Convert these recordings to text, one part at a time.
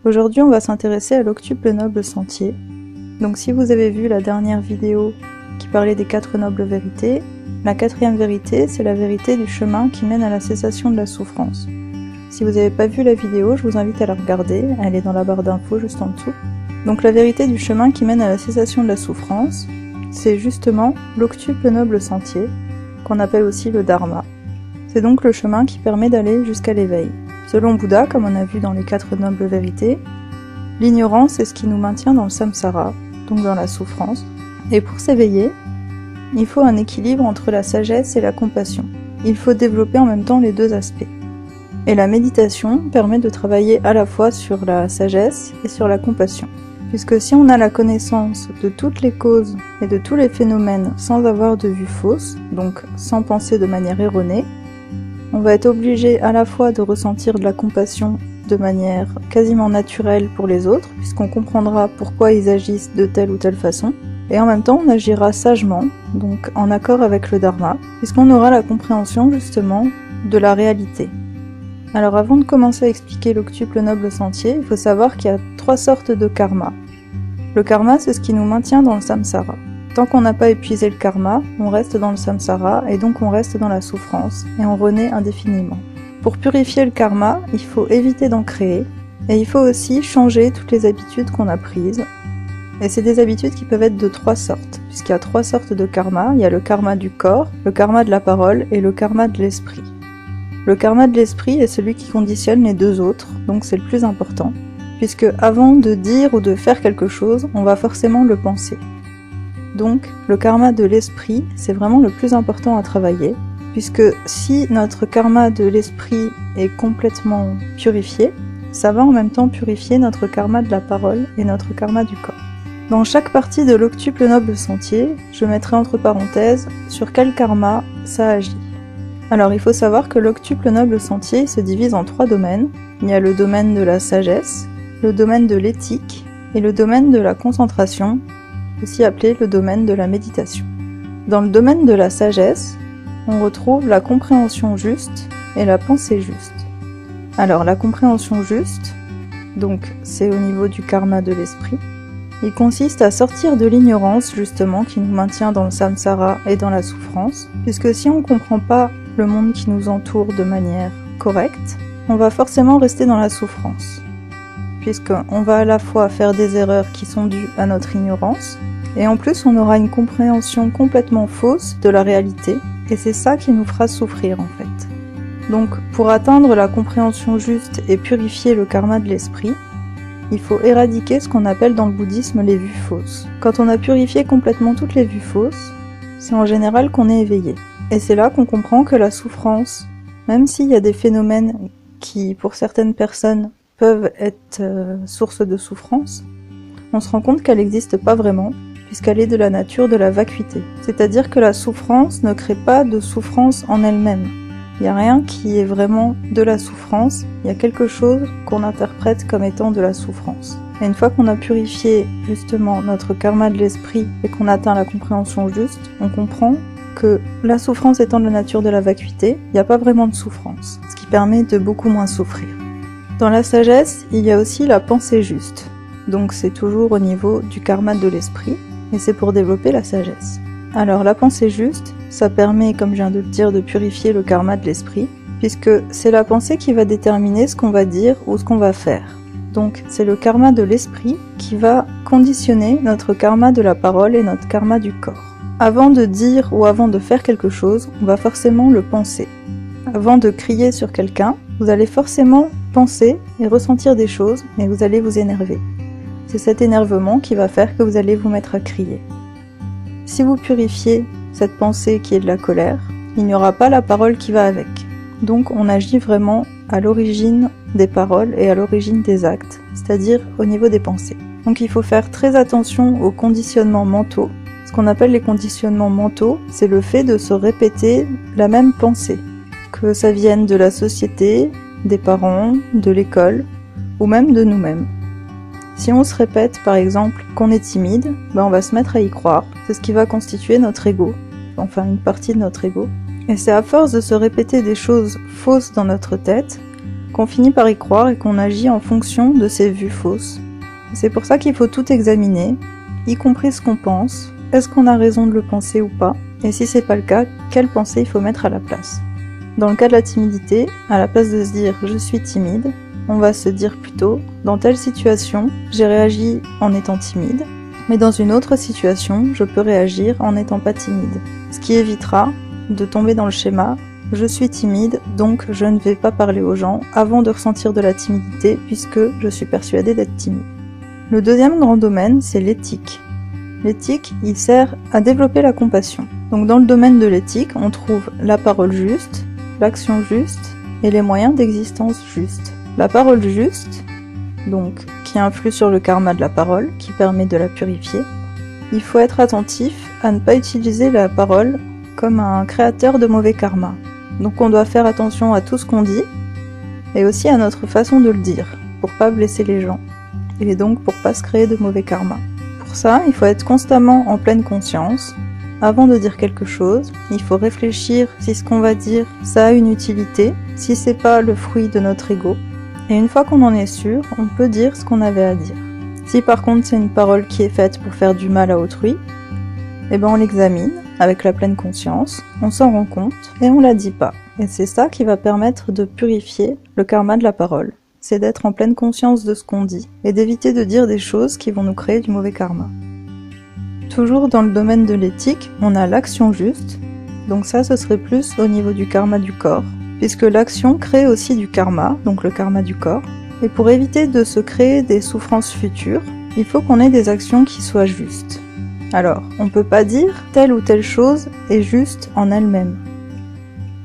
Aujourd'hui, on va s'intéresser à l'octuple noble sentier. Donc si vous avez vu la dernière vidéo qui parlait des 4 nobles vérités, la 4e vérité, c'est la vérité du chemin qui mène à la cessation de la souffrance. Si vous n'avez pas vu la vidéo, je vous invite à la regarder, elle est dans la barre d'infos juste en dessous. Donc la vérité du chemin qui mène à la cessation de la souffrance, c'est justement l'octuple noble sentier, qu'on appelle aussi le dharma. C'est donc le chemin qui permet d'aller jusqu'à l'éveil. Selon Bouddha, comme on a vu dans les 4 nobles vérités, l'ignorance est ce qui nous maintient dans le samsara, donc dans la souffrance. Et pour s'éveiller, il faut un équilibre entre la sagesse et la compassion. Il faut développer en même temps les deux aspects. Et la méditation permet de travailler à la fois sur la sagesse et sur la compassion. Puisque si on a la connaissance de toutes les causes et de tous les phénomènes sans avoir de vue fausse, donc sans penser de manière erronée, on va être obligé à la fois de ressentir de la compassion de manière quasiment naturelle pour les autres, puisqu'on comprendra pourquoi ils agissent de telle ou telle façon, et en même temps on agira sagement, donc en accord avec le dharma, puisqu'on aura la compréhension justement de la réalité. Alors avant de commencer à expliquer l'octuple noble sentier, il faut savoir qu'il y a 3 sortes de karma. Le karma, c'est ce qui nous maintient dans le samsara. Tant qu'on n'a pas épuisé le karma, on reste dans le samsara et donc on reste dans la souffrance et on renaît indéfiniment. Pour purifier le karma, il faut éviter d'en créer et il faut aussi changer toutes les habitudes qu'on a prises. Et c'est des habitudes qui peuvent être de 3 sortes, puisqu'il y a 3 sortes de karma. Il y a le karma du corps, le karma de la parole et le karma de l'esprit. Le karma de l'esprit est celui qui conditionne les 2 autres, donc c'est le plus important, puisque avant de dire ou de faire quelque chose, on va forcément le penser. Donc, le karma de l'esprit, c'est vraiment le plus important à travailler, puisque si notre karma de l'esprit est complètement purifié, ça va en même temps purifier notre karma de la parole et notre karma du corps. Dans chaque partie de l'octuple noble sentier, je mettrai entre parenthèses sur quel karma ça agit. Alors, il faut savoir que l'octuple noble sentier se divise en 3 domaines. Il y a le domaine de la sagesse, le domaine de l'éthique et le domaine de la concentration, aussi appelé le domaine de la méditation. Dans le domaine de la sagesse, on retrouve la compréhension juste et la pensée juste. Alors la compréhension juste, donc c'est au niveau du karma de l'esprit, il consiste à sortir de l'ignorance justement qui nous maintient dans le samsara et dans la souffrance, puisque si on ne comprend pas le monde qui nous entoure de manière correcte, on va forcément rester dans la souffrance, puisqu'on va à la fois faire des erreurs qui sont dues à notre ignorance, et en plus on aura une compréhension complètement fausse de la réalité, et c'est ça qui nous fera souffrir en fait. Donc pour atteindre la compréhension juste et purifier le karma de l'esprit, il faut éradiquer ce qu'on appelle dans le bouddhisme les vues fausses. Quand on a purifié complètement toutes les vues fausses, c'est en général qu'on est éveillé. Et c'est là qu'on comprend que la souffrance, même s'il y a des phénomènes qui pour certaines personnes peuvent être source de souffrance, on se rend compte qu'elle n'existe pas vraiment, puisqu'elle est de la nature de la vacuité. C'est-à-dire que la souffrance ne crée pas de souffrance en elle-même. Il n'y a rien qui est vraiment de la souffrance, il y a quelque chose qu'on interprète comme étant de la souffrance. Et une fois qu'on a purifié justement notre karma de l'esprit et qu'on atteint la compréhension juste, on comprend que la souffrance étant de la nature de la vacuité, il n'y a pas vraiment de souffrance, ce qui permet de beaucoup moins souffrir. Dans la sagesse, il y a aussi la pensée juste. Donc c'est toujours au niveau du karma de l'esprit, et c'est pour développer la sagesse. Alors la pensée juste, ça permet, comme je viens de le dire, de purifier le karma de l'esprit, puisque c'est la pensée qui va déterminer ce qu'on va dire ou ce qu'on va faire. Donc c'est le karma de l'esprit qui va conditionner notre karma de la parole et notre karma du corps. Avant de dire ou avant de faire quelque chose, on va forcément le penser. Avant de crier sur quelqu'un, vous allez forcément penser et ressentir des choses, mais vous allez vous énerver. C'est cet énervement qui va faire que vous allez vous mettre à crier. Si vous purifiez cette pensée qui est de la colère, il n'y aura pas la parole qui va avec. Donc on agit vraiment à l'origine des paroles et à l'origine des actes, c'est-à-dire au niveau des pensées. Donc il faut faire très attention aux conditionnements mentaux. Ce qu'on appelle les conditionnements mentaux, c'est le fait de se répéter la même pensée, que ça vienne de la société, des parents, de l'école, ou même de nous-mêmes. Si on se répète par exemple qu'on est timide, on va se mettre à y croire, c'est ce qui va constituer notre ego, enfin une partie de notre ego. Et c'est à force de se répéter des choses fausses dans notre tête qu'on finit par y croire et qu'on agit en fonction de ces vues fausses. C'est pour ça qu'il faut tout examiner, y compris ce qu'on pense, est-ce qu'on a raison de le penser ou pas, et si c'est pas le cas, quelle pensée il faut mettre à la place. Dans le cas de la timidité, à la place de se dire « je suis timide », on va se dire plutôt « dans telle situation, j'ai réagi en étant timide », mais dans une autre situation, je peux réagir en n'étant pas timide. Ce qui évitera de tomber dans le schéma « je suis timide, donc je ne vais pas parler aux gens avant de ressentir de la timidité puisque je suis persuadée d'être timide ». Le deuxième grand domaine, c'est l'éthique. L'éthique, il sert à développer la compassion. Donc dans le domaine de l'éthique, on trouve la parole juste, l'action juste et les moyens d'existence juste. La parole juste, donc qui influe sur le karma de la parole, qui permet de la purifier. Il faut être attentif à ne pas utiliser la parole comme un créateur de mauvais karma. Donc on doit faire attention à tout ce qu'on dit, et aussi à notre façon de le dire, pour pas blesser les gens, et donc pour pas se créer de mauvais karma. Pour ça, il faut être constamment en pleine conscience. Avant de dire quelque chose, il faut réfléchir si ce qu'on va dire, ça a une utilité, si c'est pas le fruit de notre ego. Et une fois qu'on en est sûr, on peut dire ce qu'on avait à dire. Si par contre c'est une parole qui est faite pour faire du mal à autrui, eh ben on l'examine avec la pleine conscience, on s'en rend compte et on la dit pas. Et c'est ça qui va permettre de purifier le karma de la parole. C'est d'être en pleine conscience de ce qu'on dit et d'éviter de dire des choses qui vont nous créer du mauvais karma. Toujours dans le domaine de l'éthique, on a l'action juste, donc ça ce serait plus au niveau du karma du corps, puisque l'action crée aussi du karma, donc le karma du corps, et pour éviter de se créer des souffrances futures, il faut qu'on ait des actions qui soient justes. Alors, on peut pas dire telle ou telle chose est juste en elle-même,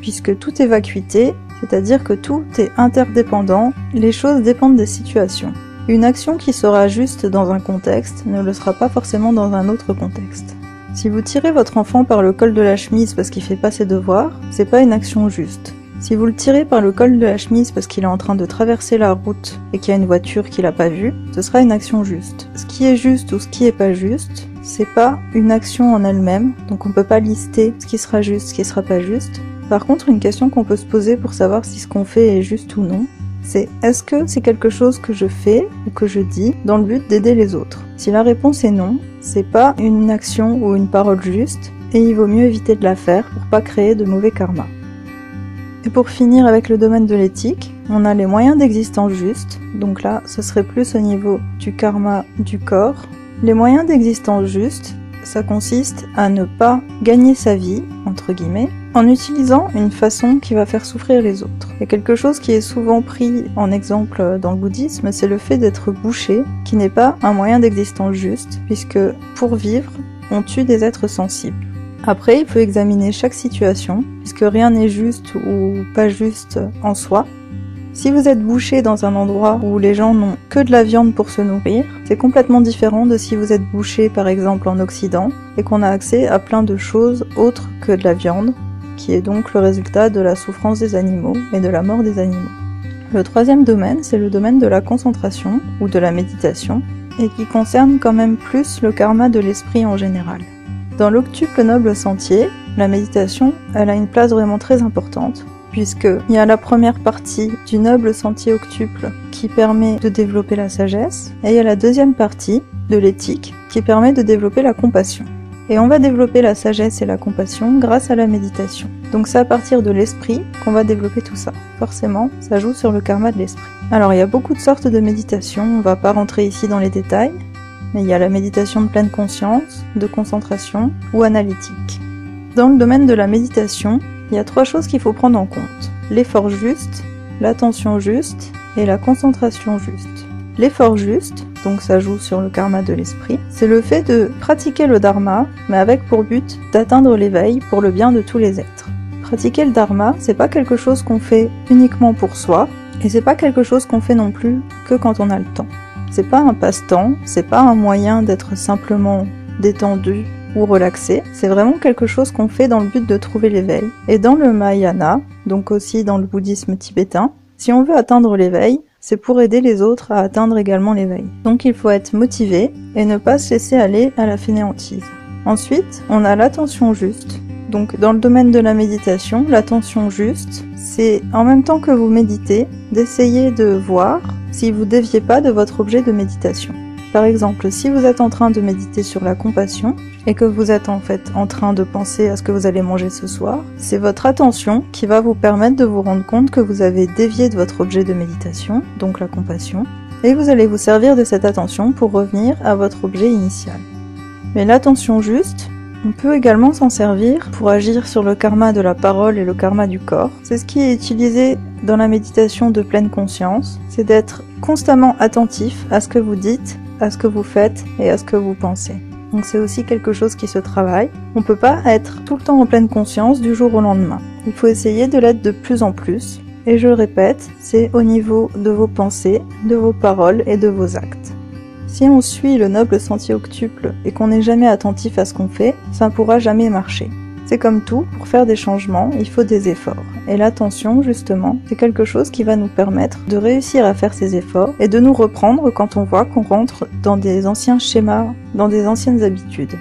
puisque tout est vacuité, c'est-à-dire que tout est interdépendant, les choses dépendent des situations. Une action qui sera juste dans un contexte ne le sera pas forcément dans un autre contexte. Si vous tirez votre enfant par le col de la chemise parce qu'il fait pas ses devoirs, c'est pas une action juste. Si vous le tirez par le col de la chemise parce qu'il est en train de traverser la route et qu'il y a une voiture qu'il a pas vue, ce sera une action juste. Ce qui est juste ou ce qui est pas juste, c'est pas une action en elle-même, donc on peut pas lister ce qui sera juste, ce qui sera pas juste. Par contre, une question qu'on peut se poser pour savoir si ce qu'on fait est juste ou non, c'est est-ce que c'est quelque chose que je fais ou que je dis dans le but d'aider les autres? Si la réponse est non, c'est pas une action ou une parole juste et il vaut mieux éviter de la faire pour pas créer de mauvais karma. Et pour finir avec le domaine de l'éthique, on a les moyens d'existence justes, donc là ce serait plus au niveau du karma du corps. Les moyens d'existence justes, ça consiste à ne pas gagner sa vie, entre guillemets, en utilisant une façon qui va faire souffrir les autres. Il y a quelque chose qui est souvent pris en exemple dans le bouddhisme, c'est le fait d'être bouché, qui n'est pas un moyen d'existence juste, puisque pour vivre, on tue des êtres sensibles. Après, il faut examiner chaque situation, puisque rien n'est juste ou pas juste en soi. Si vous êtes bouché dans un endroit où les gens n'ont que de la viande pour se nourrir, c'est complètement différent de si vous êtes bouché par exemple en Occident et qu'on a accès à plein de choses autres que de la viande, qui est donc le résultat de la souffrance des animaux et de la mort des animaux. Le troisième domaine, c'est le domaine de la concentration ou de la méditation, et qui concerne quand même plus le karma de l'esprit en général. Dans l'octuple noble sentier, la méditation, elle a une place vraiment très importante, puisqu'il y a la première partie du noble sentier octuple qui permet de développer la sagesse, et il y a la deuxième partie de l'éthique qui permet de développer la compassion. Et on va développer la sagesse et la compassion grâce à la méditation. Donc c'est à partir de l'esprit qu'on va développer tout ça. Forcément, ça joue sur le karma de l'esprit. Alors il y a beaucoup de sortes de méditation, on va pas rentrer ici dans les détails, mais il y a la méditation de pleine conscience, de concentration ou analytique. Dans le domaine de la méditation, il y a 3 choses qu'il faut prendre en compte. L'effort juste, l'attention juste et la concentration juste. L'effort juste, donc ça joue sur le karma de l'esprit, c'est le fait de pratiquer le dharma, mais avec pour but d'atteindre l'éveil pour le bien de tous les êtres. Pratiquer le dharma, c'est pas quelque chose qu'on fait uniquement pour soi, et c'est pas quelque chose qu'on fait non plus que quand on a le temps. C'est pas un passe-temps, c'est pas un moyen d'être simplement détendu ou relaxé, c'est vraiment quelque chose qu'on fait dans le but de trouver l'éveil. Et dans le Mahayana, donc aussi dans le bouddhisme tibétain, si on veut atteindre l'éveil, c'est pour aider les autres à atteindre également l'éveil. Donc il faut être motivé et ne pas se laisser aller à la fainéantise. Ensuite, on a l'attention juste. Donc dans le domaine de la méditation, l'attention juste, c'est en même temps que vous méditez, d'essayer de voir si vous déviez pas de votre objet de méditation. Par exemple, si vous êtes en train de méditer sur la compassion et que vous êtes en fait en train de penser à ce que vous allez manger ce soir, c'est votre attention qui va vous permettre de vous rendre compte que vous avez dévié de votre objet de méditation, donc la compassion, et vous allez vous servir de cette attention pour revenir à votre objet initial. Mais l'attention juste, on peut également s'en servir pour agir sur le karma de la parole et le karma du corps. C'est ce qui est utilisé dans la méditation de pleine conscience, c'est d'être constamment attentif à ce que vous dites, à ce que vous faites et à ce que vous pensez. Donc c'est aussi quelque chose qui se travaille. On peut pas être tout le temps en pleine conscience du jour au lendemain. Il faut essayer de l'être de plus en plus. Et je le répète, c'est au niveau de vos pensées, de vos paroles et de vos actes. Si on suit le noble sentier octuple et qu'on n'est jamais attentif à ce qu'on fait, ça ne pourra jamais marcher. C'est comme tout, pour faire des changements, il faut des efforts. Et l'attention, justement, c'est quelque chose qui va nous permettre de réussir à faire ces efforts et de nous reprendre quand on voit qu'on rentre dans des anciens schémas, dans des anciennes habitudes.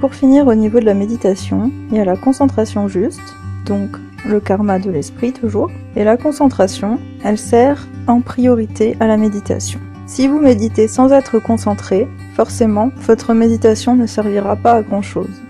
Pour finir, au niveau de la méditation, il y a la concentration juste, donc le karma de l'esprit toujours, et la concentration, elle sert en priorité à la méditation. Si vous méditez sans être concentré, forcément, votre méditation ne servira pas à grand chose.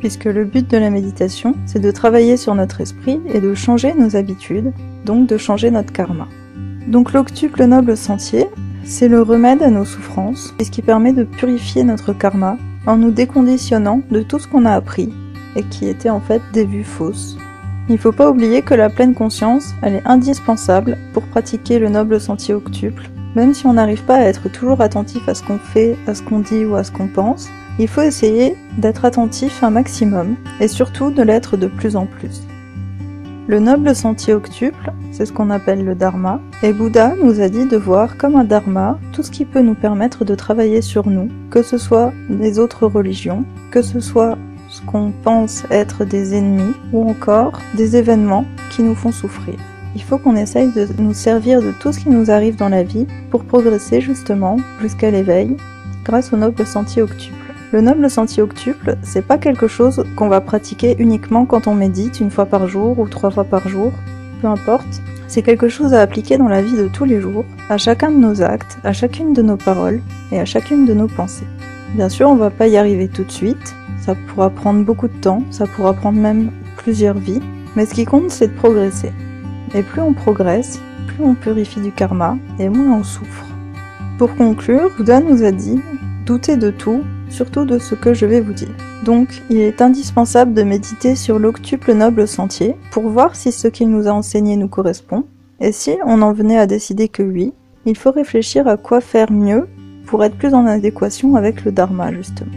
Puisque le but de la méditation, c'est de travailler sur notre esprit et de changer nos habitudes, donc de changer notre karma. Donc l'octuple noble sentier, c'est le remède à nos souffrances, et ce qui permet de purifier notre karma en nous déconditionnant de tout ce qu'on a appris, et qui était en fait des vues fausses. Il ne faut pas oublier que la pleine conscience, elle est indispensable pour pratiquer le noble sentier octuple, même si on n'arrive pas à être toujours attentif à ce qu'on fait, à ce qu'on dit ou à ce qu'on pense, il faut essayer d'être attentif un maximum, et surtout de l'être de plus en plus. Le noble sentier octuple, c'est ce qu'on appelle le dharma, et Bouddha nous a dit de voir comme un dharma tout ce qui peut nous permettre de travailler sur nous, que ce soit des autres religions, que ce soit ce qu'on pense être des ennemis, ou encore des événements qui nous font souffrir. Il faut qu'on essaye de nous servir de tout ce qui nous arrive dans la vie pour progresser justement jusqu'à l'éveil grâce au noble sentier octuple. Le noble sentier octuple, c'est pas quelque chose qu'on va pratiquer uniquement quand on médite 1 fois par jour ou 3 fois par jour, peu importe. C'est quelque chose à appliquer dans la vie de tous les jours, à chacun de nos actes, à chacune de nos paroles et à chacune de nos pensées. Bien sûr, on va pas y arriver tout de suite, ça pourra prendre beaucoup de temps, ça pourra prendre même plusieurs vies, mais ce qui compte, c'est de progresser. Et plus on progresse, plus on purifie du karma et moins on souffre. Pour conclure, Bouddha nous a dit « Doutez de tout, surtout de ce que je vais vous dire ». Donc, il est indispensable de méditer sur l'octuple noble sentier pour voir si ce qu'il nous a enseigné nous correspond. Et si on en venait à décider que oui, il faut réfléchir à quoi faire mieux pour être plus en adéquation avec le dharma justement.